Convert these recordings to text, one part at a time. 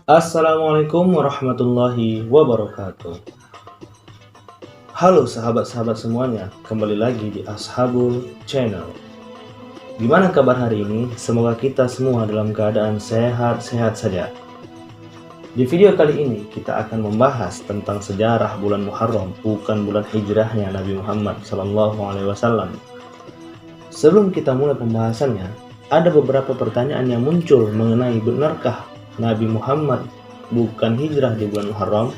Assalamualaikum warahmatullahi wabarakatuh. Halo sahabat-sahabat semuanya, kembali lagi di Ashabul Channel. Gimana kabar hari ini? Semoga kita semua dalam keadaan sehat-sehat saja. Di video kali ini kita akan membahas tentang sejarah bulan Muharram, bukan bulan hijrahnya Nabi Muhammad SAW. Sebelum kita mulai pembahasannya, ada beberapa pertanyaan yang muncul mengenai benarkah Nabi Muhammad bukan hijrah di bulan Muharram?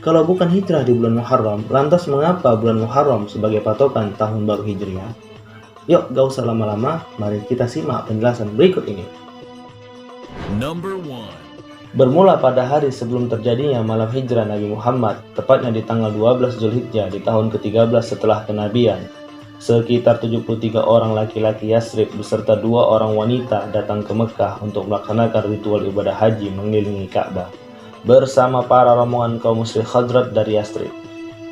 Kalau bukan hijrah di bulan Muharram, lantas mengapa bulan Muharram sebagai patokan tahun baru Hijriah? Yuk, gak usah lama-lama, mari kita simak penjelasan berikut ini. Number 1. Bermula pada hari sebelum terjadinya malam hijrah Nabi Muhammad, tepatnya di tanggal 12 Zulhijjah di tahun ke-13 setelah kenabian. Sekitar 73 orang laki-laki Yasrib beserta 2 orang wanita datang ke Mekah untuk melaksanakan ritual ibadah haji mengelilingi Ka'bah bersama para rombongan kaum musyrik Khazraj dari Yasrib.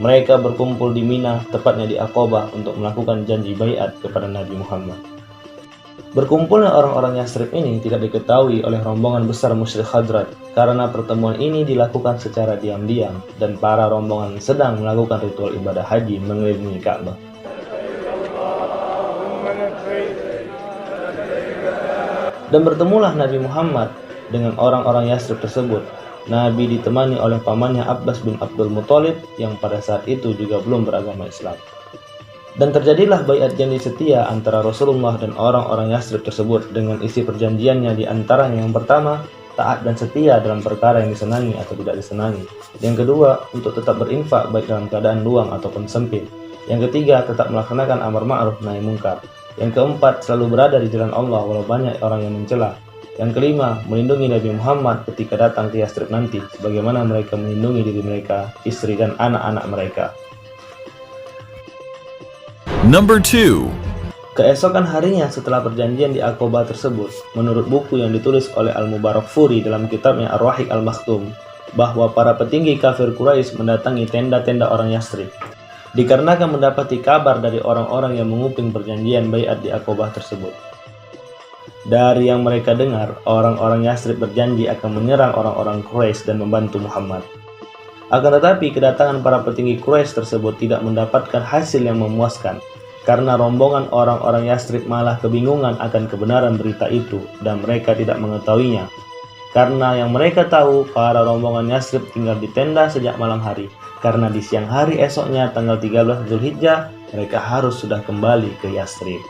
Mereka berkumpul di Mina, tepatnya di Aqabah, untuk melakukan janji baiat kepada Nabi Muhammad. Berkumpulnya orang-orang Yasrib ini tidak diketahui oleh rombongan besar musyrik Khazraj karena pertemuan ini dilakukan secara diam-diam dan para rombongan sedang melakukan ritual ibadah haji mengelilingi Ka'bah. Dan bertemulah Nabi Muhammad dengan orang-orang Yasrib tersebut. Nabi ditemani oleh pamannya Abbas bin Abdul Muthalib yang pada saat itu juga belum beragama Islam. Dan terjadilah baiat janji setia antara Rasulullah dan orang-orang Yasrib tersebut dengan isi perjanjiannya di antaranya yang pertama, taat dan setia dalam perkara yang disenangi atau tidak disenangi. Yang kedua, untuk tetap berinfak baik dalam keadaan luang ataupun sempit. Yang ketiga, tetap melaksanakan amar ma'ruf nahi mungkar. Yang keempat, selalu berada di jalan Allah walau banyak orang yang mencela. Yang kelima, melindungi Nabi Muhammad ketika datang ke Yasrib nanti, sebagaimana mereka melindungi diri mereka, istri dan anak-anak mereka. Number 2. Keesokan harinya setelah perjanjian di Aqabah tersebut, menurut buku yang ditulis oleh Al-Mubarakfuri dalam kitabnya Ar-Rahiq Al-Makhtum, bahwa para petinggi kafir Quraisy mendatangi tenda-tenda orang Yasrib. Dikarenakan mendapati kabar dari orang-orang yang menguping perjanjian baiat di Aqabah tersebut. Dari yang mereka dengar, orang-orang Yasrib berjanji akan menyerang orang-orang Quraisy dan membantu Muhammad. Akan tetapi kedatangan para petinggi Quraisy tersebut tidak mendapatkan hasil yang memuaskan, karena rombongan orang-orang Yasrib malah kebingungan akan kebenaran berita itu dan mereka tidak mengetahuinya. Karena yang mereka tahu, para rombongan Yasrib tinggal di tenda sejak malam hari. Karena di siang hari esoknya tanggal 13 Zulhijjah, mereka harus sudah kembali ke Yasrib.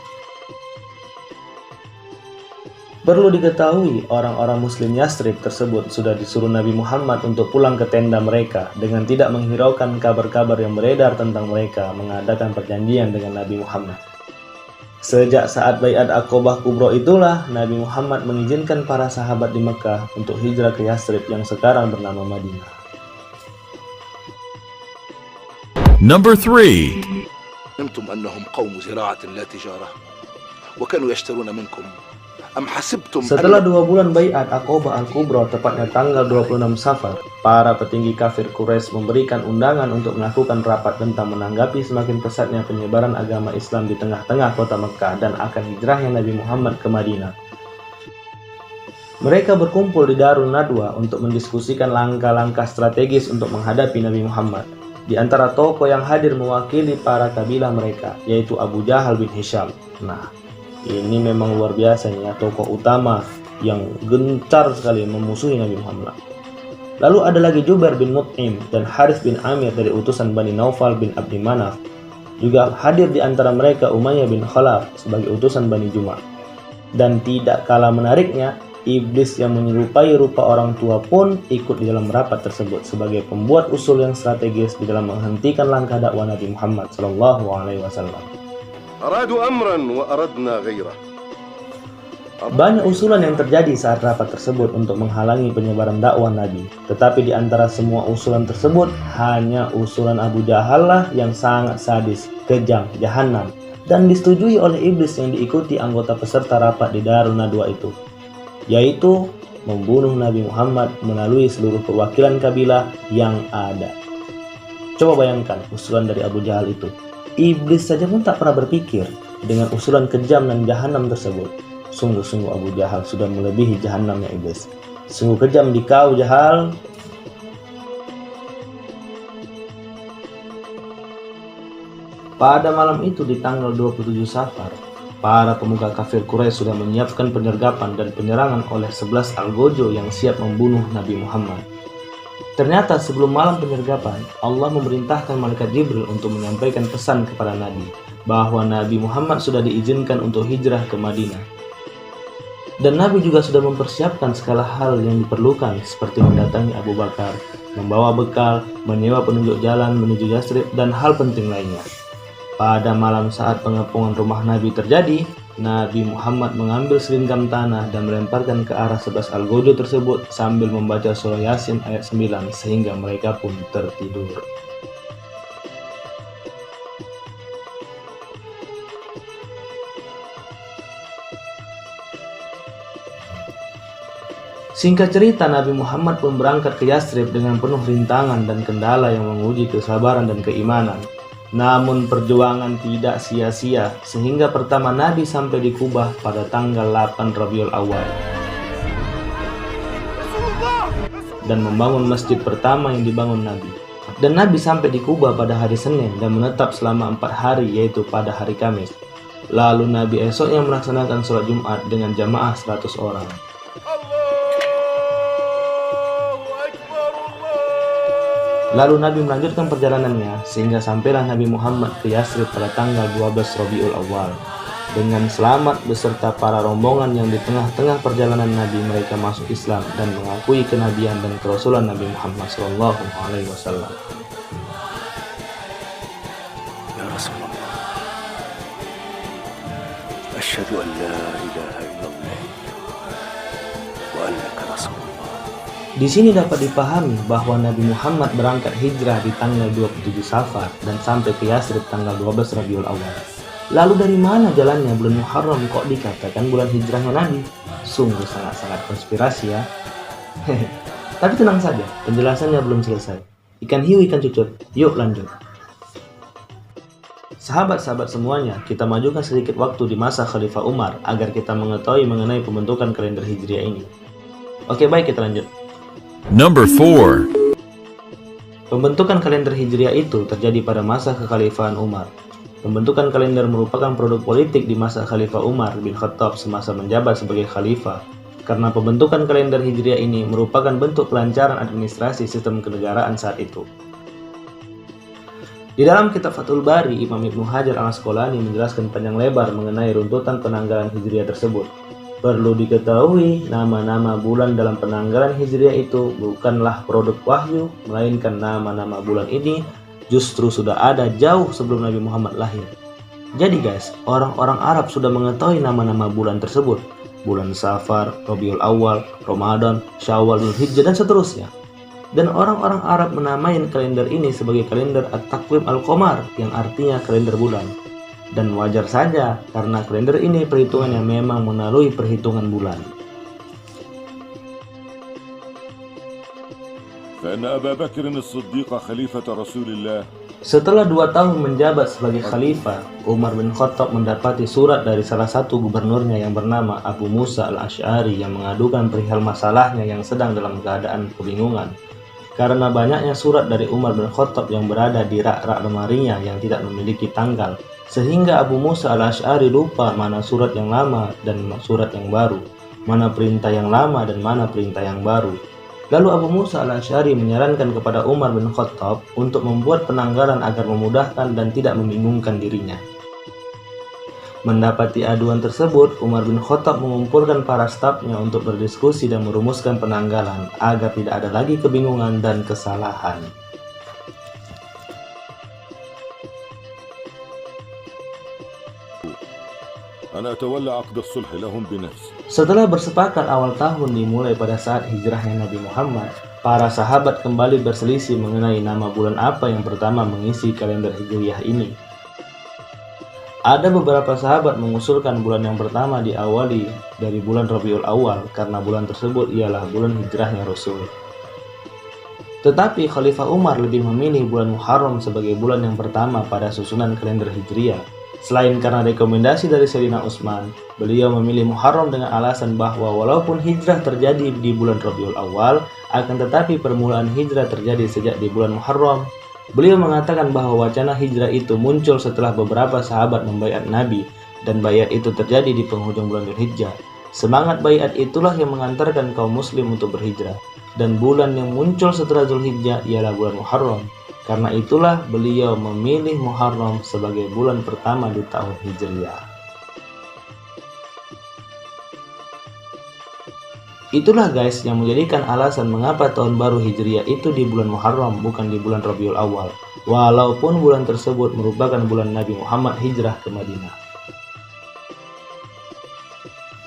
Perlu diketahui, orang-orang muslim Yasrib tersebut sudah disuruh Nabi Muhammad untuk pulang ke tenda mereka dengan tidak menghiraukan kabar-kabar yang beredar tentang mereka mengadakan perjanjian dengan Nabi Muhammad. Sejak saat baiat Aqabah Kubro itulah Nabi Muhammad mengizinkan para sahabat di Mekah untuk hijrah ke Yasrib yang sekarang bernama Madinah. Number 3. علمتم أنهم قوم زراعة لا تجارة وكانوا يشترون منكم أم حسبتم Setelah 2 bulan baiat Aqabah Al-Kubra, tepatnya tanggal 26 Safar, para petinggi kafir Quraisy memberikan undangan untuk melakukan rapat tentang menanggapi semakin pesatnya penyebaran agama Islam di tengah-tengah kota Mekah dan akan hijrahnya Nabi Muhammad ke Madinah. Mereka berkumpul di Darun Nadwa untuk mendiskusikan langkah-langkah strategis untuk menghadapi Nabi Muhammad. Di antara tokoh yang hadir mewakili para kabilah mereka, yaitu Abu Jahal bin Hisham. Nah, ini memang luar biasa ya, tokoh utama yang gencar sekali memusuhi Nabi Muhammad. Lalu ada lagi Jubair bin Mut'im dan Harith bin Amir dari utusan Bani Naufal bin Abdi Manaf. Juga hadir di antara mereka Umayyah bin Khalaf sebagai utusan Bani Juma'. Dan tidak kalah menariknya, iblis yang menyerupai rupa orang tua pun ikut di dalam rapat tersebut sebagai pembuat usul yang strategis di dalam menghentikan langkah dakwah Nabi Muhammad SAW. أرادوا أمرا وأردنا غيره. Banyak usulan yang terjadi saat rapat tersebut untuk menghalangi penyebaran dakwah Nabi. Tetapi di antara semua usulan tersebut, hanya usulan Abu Jahal lah yang sangat sadis, kejam, jahanam, dan disetujui oleh iblis yang diikuti anggota peserta rapat di Darun Nadwa itu, yaitu membunuh Nabi Muhammad melalui seluruh perwakilan kabilah yang ada. Coba bayangkan usulan dari Abu Jahal itu. Iblis saja pun tak pernah berpikir dengan usulan kejam dan jahanam tersebut. Sungguh-sungguh Abu Jahal sudah melebihi jahanamnya iblis. Sungguh kejam di kau, Jahal. Pada malam itu di tanggal 27 Safar, para pemuka kafir Quraisy sudah menyiapkan penyergapan dan penyerangan oleh 11 algojo yang siap membunuh Nabi Muhammad. Ternyata sebelum malam penyergapan, Allah memerintahkan malaikat Jibril untuk menyampaikan pesan kepada Nabi bahwa Nabi Muhammad sudah diizinkan untuk hijrah ke Madinah. Dan Nabi juga sudah mempersiapkan segala hal yang diperlukan seperti mendatangi Abu Bakar, membawa bekal, menyewa penunjuk jalan menuju Yathrib, dan hal penting lainnya. Pada malam saat pengepungan rumah Nabi terjadi, Nabi Muhammad mengambil selinggam tanah dan melemparkan ke arah 11 algojo tersebut sambil membaca surah Yasin ayat 9 sehingga mereka pun tertidur. Singkat cerita, Nabi Muhammad pun berangkat ke Yathrib dengan penuh rintangan dan kendala yang menguji kesabaran dan keimanan. Namun perjuangan tidak sia-sia, sehingga pertama Nabi sampai di Kubah pada tanggal 8 Rabiul Awal dan membangun masjid pertama yang dibangun Nabi. Dan Nabi sampai di Kubah pada hari Senin dan menetap selama 4 hari, yaitu pada hari Kamis. Lalu Nabi esoknya melaksanakan sholat Jumat dengan jamaah 100 orang. Lalu Nabi melanjutkan perjalanannya sehingga sampailah Nabi Muhammad ke Yathrib pada tanggal 12 Rabiul Awal. Dengan selamat beserta para rombongan yang di tengah-tengah perjalanan Nabi mereka masuk Islam dan mengakui kenabian dan kerasulan Nabi Muhammad SAW. Ya Rasulullah, asyhadu an la ilaha illallah wa annaka rasulullah. Di sini dapat dipahami bahwa Nabi Muhammad berangkat hijrah di tanggal 27 Safar dan sampai ke Yathrib tanggal 12 Rabiul Awal. Lalu dari mana jalannya bulan Muharram kok dikatakan bulan hijrahnya Nabi? Sungguh sangat-sangat konspirasi ya. Tapi tenang saja, penjelasannya belum selesai. Ikan hiu, ikan cucut. Yuk lanjut. Sahabat-sahabat semuanya, kita majukan sedikit waktu di masa Khalifah Umar agar kita mengetahui mengenai pembentukan kalender Hijriah ini. Oke, baik, kita lanjut. Number 4. Pembentukan kalender Hijriah itu terjadi pada masa kekhalifahan Umar. Pembentukan kalender merupakan produk politik di masa Khalifah Umar bin Khattab semasa menjabat sebagai khalifah. Karena pembentukan kalender Hijriah ini merupakan bentuk kelancaran administrasi sistem kenegaraan saat itu. Di dalam kitab Fathul Bari, Imam Ibnu Hajar al-Asqalani menjelaskan panjang lebar mengenai runtutan penanggalan Hijriah tersebut. Perlu diketahui, nama-nama bulan dalam penanggalan Hijriah itu bukanlah produk wahyu, melainkan nama-nama bulan ini justru sudah ada jauh sebelum Nabi Muhammad lahir. Jadi guys, orang-orang Arab sudah mengetahui nama-nama bulan tersebut. Bulan Safar, Rabiul Awal, Ramadan, Syawal, Dzulhijjah, dan seterusnya. Dan orang-orang Arab menamai kalender ini sebagai kalender At-Taqwim Al-Qamar, yang artinya kalender bulan. Dan wajar saja karena kalender ini perhitungannya memang melalui perhitungan bulan. Setelah 2 tahun menjabat sebagai khalifah, Umar bin Khattab mendapati surat dari salah satu gubernurnya yang bernama Abu Musa al-Asy'ari yang mengadukan perihal masalahnya yang sedang dalam keadaan kebingungan. Karena banyaknya surat dari Umar bin Khattab yang berada di rak-rak lemarinya yang tidak memiliki tanggal, sehingga Abu Musa al-Asy'ari lupa mana surat yang lama dan surat yang baru, mana perintah yang lama dan mana perintah yang baru. Lalu Abu Musa al-Asy'ari menyarankan kepada Umar bin Khattab untuk membuat penanggalan agar memudahkan dan tidak membingungkan dirinya. Mendapati aduan tersebut, Umar bin Khattab mengumpulkan para stafnya untuk berdiskusi dan merumuskan penanggalan agar tidak ada lagi kebingungan dan kesalahan. Setelah bersepakat awal tahun dimulai pada saat hijrahnya Nabi Muhammad, para sahabat kembali berselisih mengenai nama bulan apa yang pertama mengisi kalender Hijriah ini. Ada beberapa sahabat mengusulkan bulan yang pertama diawali dari bulan Rabiul Awal karena bulan tersebut ialah bulan hijrahnya Rasul. Tetapi Khalifah Umar lebih memilih bulan Muharram sebagai bulan yang pertama pada susunan kalender Hijriah. Selain karena rekomendasi dari Sayyidina Utsman, beliau memilih Muharram dengan alasan bahwa walaupun hijrah terjadi di bulan Rabiul Awal, akan tetapi permulaan hijrah terjadi sejak di bulan Muharram. Beliau mengatakan bahwa wacana hijrah itu muncul setelah beberapa sahabat membaiat Nabi, dan baiat itu terjadi di penghujung bulan Dzulhijjah. Semangat baiat itulah yang mengantarkan kaum muslim untuk berhijrah, dan bulan yang muncul setelah Dzulhijjah ialah bulan Muharram. Karena itulah beliau memilih Muharram sebagai bulan pertama di tahun Hijriah. Itulah guys yang menjadikan alasan mengapa tahun baru Hijriah itu di bulan Muharram bukan di bulan Rabiul Awal, walaupun bulan tersebut merupakan bulan Nabi Muhammad hijrah ke Madinah.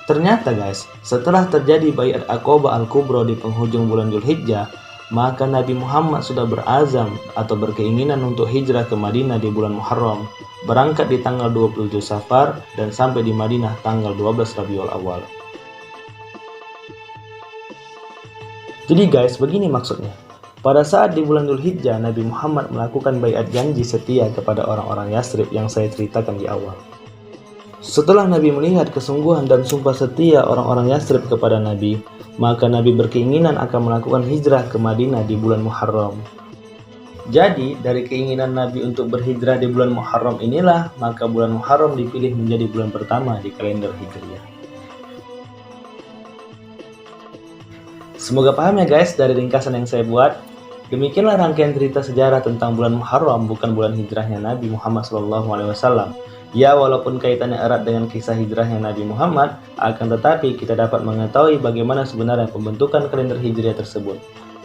Ternyata guys, setelah terjadi baiat Aqabah Al-Kubra di penghujung bulan Dzulhijjah, maka Nabi Muhammad sudah berazam atau berkeinginan untuk hijrah ke Madinah di bulan Muharram, berangkat di tanggal 27 Safar dan sampai di Madinah tanggal 12 Rabiul Awal. Jadi guys, begini maksudnya. Pada saat di bulan Dzulhijjah, Nabi Muhammad melakukan baiat janji setia kepada orang-orang Yathrib yang saya ceritakan di awal. Setelah Nabi melihat kesungguhan dan sumpah setia orang-orang Yathrib kepada Nabi, maka Nabi berkeinginan akan melakukan hijrah ke Madinah di bulan Muharram. Jadi, dari keinginan Nabi untuk berhijrah di bulan Muharram inilah, maka bulan Muharram dipilih menjadi bulan pertama di kalender Hijriah. Semoga paham ya guys dari ringkasan yang saya buat. Demikianlah rangkaian cerita sejarah tentang bulan Muharram, bukan bulan hijrahnya Nabi Muhammad SAW. Ya, walaupun kaitannya erat dengan kisah hijrahnya Nabi Muhammad, akan tetapi kita dapat mengetahui bagaimana sebenarnya pembentukan kalender Hijriah tersebut.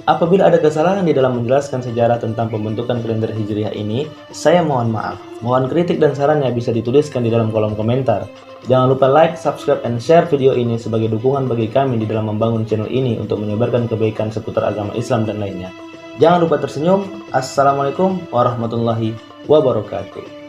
Apabila ada kesalahan di dalam menjelaskan sejarah tentang pembentukan kalender Hijriah ini, saya mohon maaf. Mohon kritik dan sarannya bisa dituliskan di dalam kolom komentar. Jangan lupa like, subscribe, and share video ini sebagai dukungan bagi kami di dalam membangun channel ini untuk menyebarkan kebaikan seputar agama Islam dan lainnya. Jangan lupa tersenyum. Assalamualaikum warahmatullahi wabarakatuh.